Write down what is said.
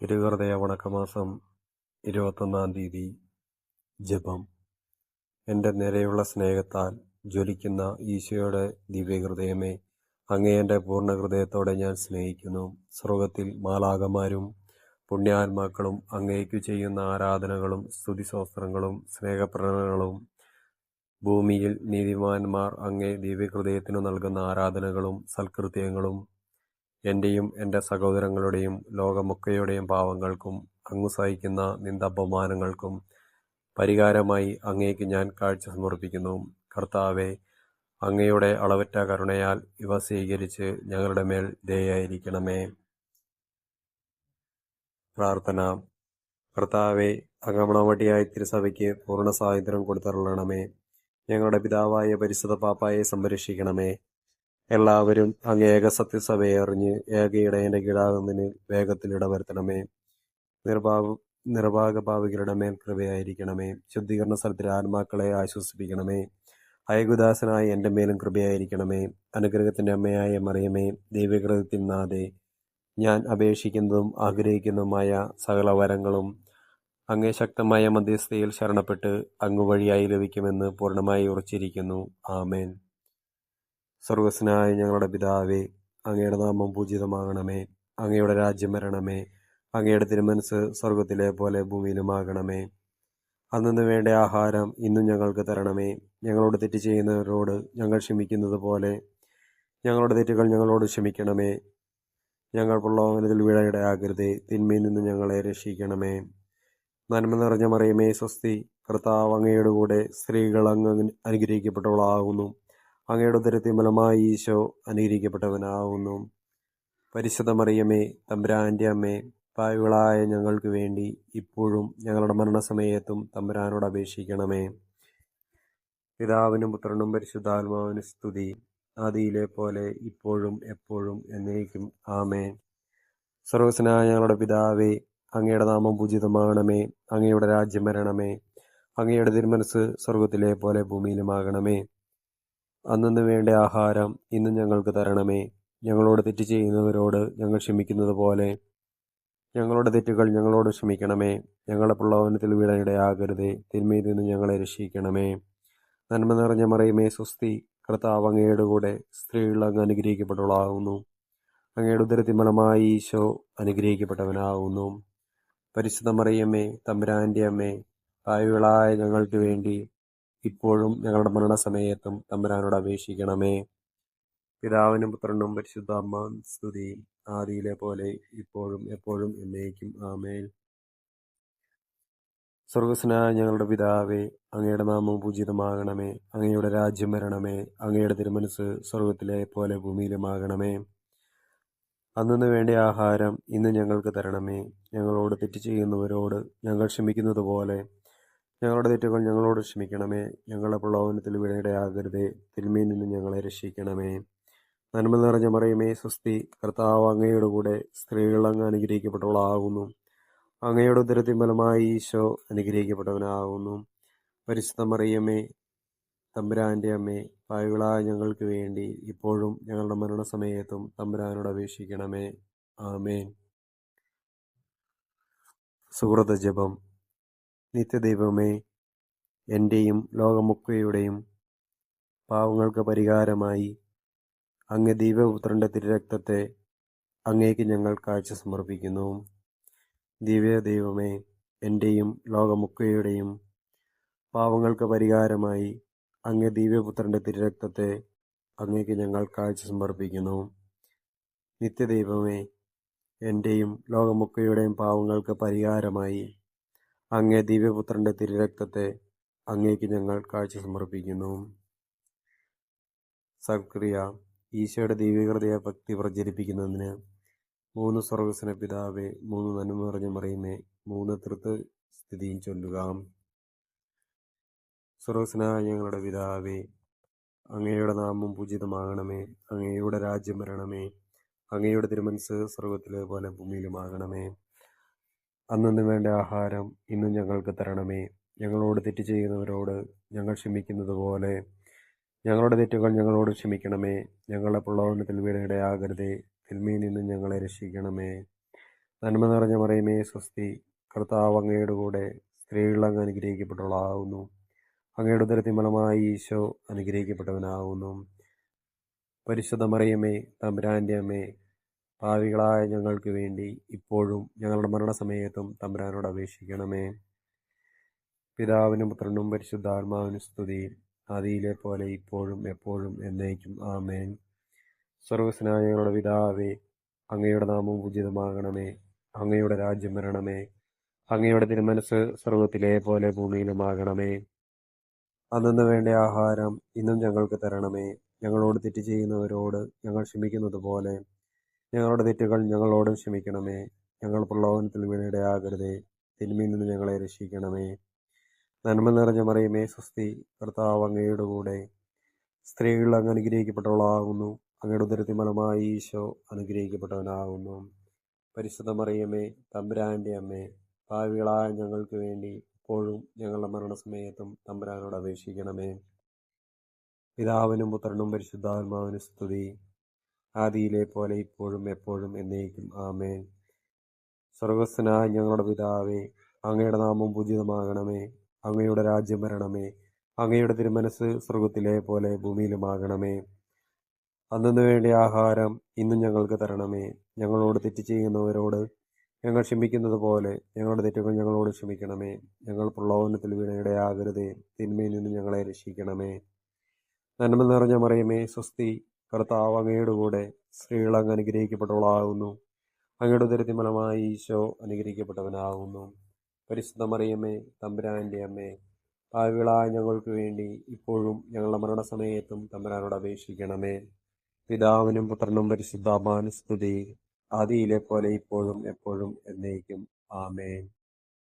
തിരുഹൃദയ വണക്കമാസം 21 ജപം. എൻ്റെ നേരെയുള്ള സ്നേഹത്താൽ ജ്വലിക്കുന്ന ഈശോയുടെ ദിവ്യഹൃദയമേ, അങ്ങേ എൻ്റെ പൂർണ്ണ ഹൃദയത്തോടെ ഞാൻ സ്നേഹിക്കുന്നു. സ്വർഗത്തിൽ മാലാഖമാരും പുണ്യാത്മാക്കളും അങ്ങേക്കു ചെയ്യുന്ന ആരാധനകളും സ്തുതിസ്തോത്രങ്ങളും സ്നേഹപ്രകടനങ്ങളും, ഭൂമിയിൽ നീതിമാന്മാർ അങ്ങേ ദിവ്യഹൃദയത്തിനു നൽകുന്ന ആരാധനകളും സൽകൃത്യങ്ങളും, എൻ്റെയും എൻ്റെ സഹോദരങ്ങളുടെയും ലോകമൊക്കെയുടെയും പാവങ്ങൾക്കും അങ്ങ് സഹിക്കുന്ന നിന്ദാപമാനങ്ങൾക്കും പരിഹാരമായി അങ്ങേക്ക് ഞാൻ കാഴ്ച സമർപ്പിക്കുന്നു. കർത്താവേ, അങ്ങയുടെ അളവറ്റ കരുണയാൽ ഇവ സ്വീകരിച്ച് ഞങ്ങളുടെ മേൽ ദയയായിരിക്കണമേ. പ്രാർത്ഥന. കർത്താവേ, അങ്ങമണവട്ടിയായ തിരുസഭയ്ക്ക് പൂർണ്ണ സ്വാതന്ത്ര്യം കൊടുത്തരുളണമേ. ഞങ്ങളുടെ പിതാവായ പരിശുദ്ധ പാപ്പായെ സംരക്ഷിക്കണമേ. എല്ലാവരും അങ്ങ് ഏക സത്യസഭയെ അറിഞ്ഞ് ഏക ഇടയന്റെ കീഴാകുന്നതിന് വേഗത്തിൽ ഇടവരുത്തണമേ. നിർഭാഗഭാവികളുടെ മേൽ കൃപയായിരിക്കണമേ. ശുദ്ധീകരണ സ്ഥലത്തിലെ ആത്മാക്കളെ ആശ്വസിപ്പിക്കണമേ. അയകുദാസനായ എൻ്റെ മേലും കൃപയായിരിക്കണമേ. അനുഗ്രഹത്തിൻ്റെ അമ്മയായ മറിയമേ, ദൈവകൃതത്തിൻ നാഥേ, ഞാൻ അപേക്ഷിക്കുന്നതും ആഗ്രഹിക്കുന്നതുമായ സകല വരങ്ങളും അങ്ങേ ശക്തമായ മധ്യസ്ഥയിൽ ശരണപ്പെട്ട് അങ്ങ് വഴിയായി ലഭിക്കുമെന്ന് പൂർണ്ണമായി ഉറച്ചിരിക്കുന്നു. ആമേൻ. സ്വർഗസ്വനായ ഞങ്ങളുടെ പിതാവേ, അങ്ങയുടെ നാമം പൂജിതമാകണമേ. അങ്ങയുടെ രാജ്യം വരണമേ. അങ്ങയുടെ തിരുമനസ് സ്വർഗത്തിലെ പോലെ ഭൂമിയിലുമാകണമേ. അന്നു വേണ്ട ആഹാരം ഇന്നും ഞങ്ങൾക്ക് തരണമേ. ഞങ്ങളോട് തെറ്റ് ചെയ്യുന്നവരോട് ഞങ്ങൾ ക്ഷമിക്കുന്നത് പോലെ ഞങ്ങളുടെ തെറ്റുകൾ ഞങ്ങളോട് ക്ഷമിക്കണമേ. ഞങ്ങൾ പ്രലോഭനത്തിൽ വീഴയിടയാകരുതേ, തിന്മയിൽ നിന്ന് ഞങ്ങളെ രക്ഷിക്കണമേ. നന്മ നിറഞ്ഞ മറിയമേ, സ്വസ്തി. കർത്താവ് അങ്ങയുടെ കൂടെ സ്ത്രീകൾ അങ്ങ് അനുഗ്രഹിക്കപ്പെട്ടവളാകുന്നു. അങ്ങയുടെ ഉദരത്തിൻ ഫലമായി ഈശോ അനുഗ്രഹിക്കപ്പെട്ടവനാകുന്നു. പരിശുദ്ധ മറിയമേ, തമ്പുരാന്റെ അമ്മേ, പാപികളായ ഞങ്ങൾക്ക് വേണ്ടി ഇപ്പോഴും ഞങ്ങളുടെ മരണസമയത്തും തമ്പുരാനോട് അപേക്ഷിക്കണമേ. പിതാവിനും പുത്രനും പരിശുദ്ധാത്മാവിനും സ്തുതി, ആദിയിലെ പോലെ ഇപ്പോഴും എപ്പോഴും എന്നേക്കും. ആമേൻ. സർവ്വസ്വനായ ഞങ്ങളുടെ പിതാവേ, അങ്ങയുടെ നാമം പൂജിതമാകണമേ. അങ്ങയുടെ രാജ്യം വരണമേ. അങ്ങയുടെ തിരുമനസ് സ്വർഗത്തിലെ പോലെ ഭൂമിയിലുമാകണമേ. അന്നു വേണ്ട ആഹാരം ഇന്നും ഞങ്ങൾക്ക് തരണമേ. ഞങ്ങളോട് തെറ്റ് ചെയ്യുന്നവരോട് ഞങ്ങൾ ക്ഷമിക്കുന്നത് പോലെ ഞങ്ങളുടെ തെറ്റുകൾ ഞങ്ങളോട് ക്ഷമിക്കണമേ. ഞങ്ങളെ പ്രലോഭനത്തിൽ വീഴാനിടയാകരുതേ, തിന്മയിൽ നിന്ന് ഞങ്ങളെ രക്ഷിക്കണമേ. നന്മ നിറഞ്ഞ മറിയമേ, സ്വസ്തി. കർത്താവ് അങ്ങയുടെ കൂടെ സ്ത്രീകൾ അങ്ങ് അനുഗ്രഹിക്കപ്പെട്ടവളാകുന്നു. അങ്ങയുടെ ഉദരത്തിൻ ഫലമായി ഈശോ അനുഗ്രഹിക്കപ്പെട്ടവനാകുന്നു. പരിശുദ്ധ മറിയമ്മേ, തമ്പുരാന്റെ അമ്മേ, പാപികളായ ഞങ്ങൾക്ക് വേണ്ടി ഇപ്പോഴും ഞങ്ങളുടെ മരണസമയത്തും തമ്പുരാനോട് അപേക്ഷിക്കണമേ. പിതാവിനും പുത്രനും പരിശുദ്ധാത്മാവിനും സ്തുതി, ആദിയിലെ പോലെ ഇപ്പോഴും എപ്പോഴും എന്നേക്കും. ആമേൻ. സ്വർഗസ്വനായ ഞങ്ങളുടെ പിതാവേ, അങ്ങയുടെ നാമം പൂജിതമാകണമേ. അങ്ങയുടെ രാജ്യം വരണമേ. അങ്ങയുടെ തിരുമനസ് സ്വർഗത്തിലെ പോലെ ഭൂമിയിലുമാകണമേ. അന്നു വേണ്ട ആഹാരം ഇന്ന് ഞങ്ങൾക്ക് തരണമേ. ഞങ്ങളോട് തെറ്റ് ചെയ്യുന്നവരോട് ഞങ്ങൾ ക്ഷമിക്കുന്നത് പോലെ ഞങ്ങളുടെ തെറ്റുകൾ ഞങ്ങളോട് ക്ഷമിക്കണമേ. ഞങ്ങളെ പ്രലോഭനത്തിൽ വീഴയിടയാകരുതേ, തിന്മയിൽ നിന്ന് ഞങ്ങളെ രക്ഷിക്കണമേ. നന്മ നിറഞ്ഞ മറിയമേ, സ്വസ്തി. കർത്താവ് അങ്ങയുടെ കൂടെ സ്ത്രീകൾ അങ്ങ് അനുഗ്രഹിക്കപ്പെട്ടവളാകുന്നു. അങ്ങയുടെ ഉദരത്തിൻ ഫലമായി ഈശോ അനുഗ്രഹിക്കപ്പെട്ടവനാകുന്നു. പരിശുദ്ധ മറിയമേ, തമ്പുരാന്റെ അമ്മേ, പാപികളായ ഞങ്ങൾക്ക് വേണ്ടി ഇപ്പോഴും ഞങ്ങളുടെ മരണസമയത്തും തമ്പുരാനോട് അപേക്ഷിക്കണമേ. ആമേൻ. സുഹൃത ജപം. നിത്യദൈവമേ, എൻ്റെയും ലോകമൊക്കെയുടെയും പാവങ്ങൾക്ക് പരിഹാരമായി അങ്ങ് ദിവ്യപുത്രൻ്റെ തിരുരക്തത്തെ അങ്ങേക്ക് ഞങ്ങൾ കാഴ്ച സമർപ്പിക്കുന്നു. ദിവ്യദൈവമേ, എൻ്റെയും ലോകമൊക്കെയുടെയും പാവങ്ങൾക്ക് പരിഹാരമായി അങ്ങ് ദിവ്യപുത്രൻ്റെ തിരുരക്തത്തെ അങ്ങേക്ക് ഞങ്ങൾ കാഴ്ച സമർപ്പിക്കുന്നു. നിത്യദൈവമേ, എൻ്റെയും ലോകമൊക്കെയുടെയും പാവങ്ങൾക്ക് പരിഹാരമായി അങ്ങേ ദിവ്യപുത്രൻ്റെ തിരുരക്തത്തെ അങ്ങേക്ക് ഞങ്ങൾ കാഴ്ച സമർപ്പിക്കുന്നു. സൽക്രിയ. ഈശോയുടെ ദിവ്യഹൃദയ ഭക്തി പ്രചരിപ്പിക്കുന്നതിന് 3 സ്വർഗസ്വന പിതാവേ, 3 നന്മ നിറഞ്ഞ മറിയമേ, 3 തൃത്വ സ്ഥിതിയും ചൊല്ലുക. സ്വർഗസ്വനായ ഞങ്ങളുടെ പിതാവേ, അങ്ങയുടെ നാമം പൂജിതമാകണമേ. അങ്ങയുടെ രാജ്യം വരണമേ. അങ്ങയുടെ തിരുമനസ് സ്വർഗത്തിലെ പോലെ ഭൂമിയിലുമാകണമേ. അന്നു വേണ്ട ആഹാരം ഇന്നും ഞങ്ങൾക്ക് തരണമേ. ഞങ്ങളോട് തെറ്റ് ചെയ്യുന്നവരോട് ഞങ്ങൾ ക്ഷമിക്കുന്നത് പോലെ ഞങ്ങളുടെ തെറ്റുകൾ ഞങ്ങളോട് ക്ഷമിക്കണമേ. ഞങ്ങളെ പ്രലോഭനത്തിൽ വീഴയിടയാകരുതേ, തിന്മയിൽ നിന്ന് ഞങ്ങളെ രക്ഷിക്കണമേ. നന്മ നിറഞ്ഞ മറിയമേ സ്വസ്തി, കർത്താവ് അങ്ങയുടെ കൂടെ, സ്ത്രീകൾ അങ്ങ് അനുഗ്രഹിക്കപ്പെട്ടവളാകുന്നു. അങ്ങയുടെ ഉദരത്തിൻ ഫലമായി ഈശോ അനുഗ്രഹിക്കപ്പെട്ടവനാകുന്നു. പരിശുദ്ധ മറിയമേ തമ്പുരാന്റെ അമ്മേ, പാപികളായ ഞങ്ങൾക്ക് വേണ്ടി ഇപ്പോഴും ഞങ്ങളുടെ മരണസമയത്തും തമ്പുരാനോട് അപേക്ഷിക്കണമേ. പിതാവിനും പുത്രനും പരിശുദ്ധാത്മാവിനും സ്തുതി, ആദിയിലെ പോലെ ഇപ്പോഴും എപ്പോഴും എന്നേക്കും ആമേൻ. സ്വർഗ്ഗസ്ഥനായ ഞങ്ങളുടെ പിതാവേ, അങ്ങയുടെ നാമം പൂജിതമാകണമേ. അങ്ങയുടെ രാജ്യം വരണമേ. അങ്ങയുടെ തിരുമനസ് സ്വർഗത്തിലെ പോലെ ഭൂമിയിലുമാകണമേ. അന്നു വേണ്ട ആഹാരം ഇന്നും ഞങ്ങൾക്ക് തരണമേ. ഞങ്ങളോട് തെറ്റ് ചെയ്യുന്നവരോട് ഞങ്ങൾ ക്ഷമിക്കുന്നത് പോലെ ഞങ്ങളുടെ തെറ്റുകൾ ഞങ്ങളോടും ക്ഷമിക്കണമേ. ഞങ്ങൾ പ്രലോഭനത്തിൽ വീണിടയാകരുതേ, തിന്മയിൽ നിന്ന് ഞങ്ങളെ രക്ഷിക്കണമേ. നന്മ നിറഞ്ഞ മറിയമേ സ്വസ്തി, കർത്താവ് അങ്ങയുടെ കൂടെ, സ്ത്രീകൾ അങ്ങ് അനുഗ്രഹിക്കപ്പെട്ടവളാകുന്നു. അങ്ങയുടെ ഉദരത്തിൻ ഫലമായി ഈശോ അനുഗ്രഹിക്കപ്പെട്ടവനാകുന്നു. പരിശുദ്ധ മറിയമേ തമ്പുരാന്റെ അമ്മേ, പാപികളായ ഞങ്ങൾക്ക് വേണ്ടി ഇപ്പോഴും ഞങ്ങളുടെ മരണസമയത്തും തമ്പുരാനോട് അപേക്ഷിക്കണമേ. പിതാവിനും പുത്രനും പരിശുദ്ധാത്മാവിനും സ്തുതി, ആദിയിലെ പോലെ ഇപ്പോഴും എപ്പോഴും എന്നേക്കും ആമേൻ. സ്വർഗസ്ഥനായ ഞങ്ങളുടെ പിതാവേ, അങ്ങയുടെ നാമം പൂജിതമാകണമേ. അങ്ങയുടെ രാജ്യം വരണമേ. അങ്ങയുടെ തിരുമനസ് സ്വർഗത്തിലെ പോലെ ഭൂമിയിലുമാകണമേ. അന്നു വേണ്ട ആഹാരം ഇന്നും ഞങ്ങൾക്ക് തരണമേ. ഞങ്ങളോട് തെറ്റ് ചെയ്യുന്നവരോട് ഞങ്ങൾ ക്ഷമിക്കുന്നത് പോലെ ഞങ്ങളുടെ തെറ്റുകൾ ഞങ്ങളോട് ക്ഷമിക്കണമേ. ഞങ്ങൾ പ്രലോഭനത്തിൽ വീണിടയാകരുതേ, തിന്മയിൽ നിന്ന് ഞങ്ങളെ രക്ഷിക്കണമേ. നന്മ നിറഞ്ഞ മറിയമേ സ്വസ്തി, കർത്താവ് അങ്ങയുടെ കൂടെ, സ്ത്രീകൾ അങ്ങ് അനുഗ്രഹിക്കപ്പെട്ടവളാകുന്നു. അങ്ങയുടെ ഉദരത്തിൻ ഫലമായി ഈശോ അനുഗ്രഹിക്കപ്പെട്ടവനാകുന്നു. പരിശുദ്ധ മറിയമേ തമ്പുരാന്റെ അമ്മേ, പാപികളായ ഞങ്ങൾക്ക് വേണ്ടി ഇപ്പോഴും ഞങ്ങളുടെ മരണസമയത്തും തമ്പുരാനോട് അപേക്ഷിക്കണമേ. പിതാവിനും പുത്രനും പരിശുദ്ധാത്മാവിനും സ്തുതി, ആദിയിലെ പോലെ ഇപ്പോഴും എപ്പോഴും എന്നേക്കും ആമേൻ.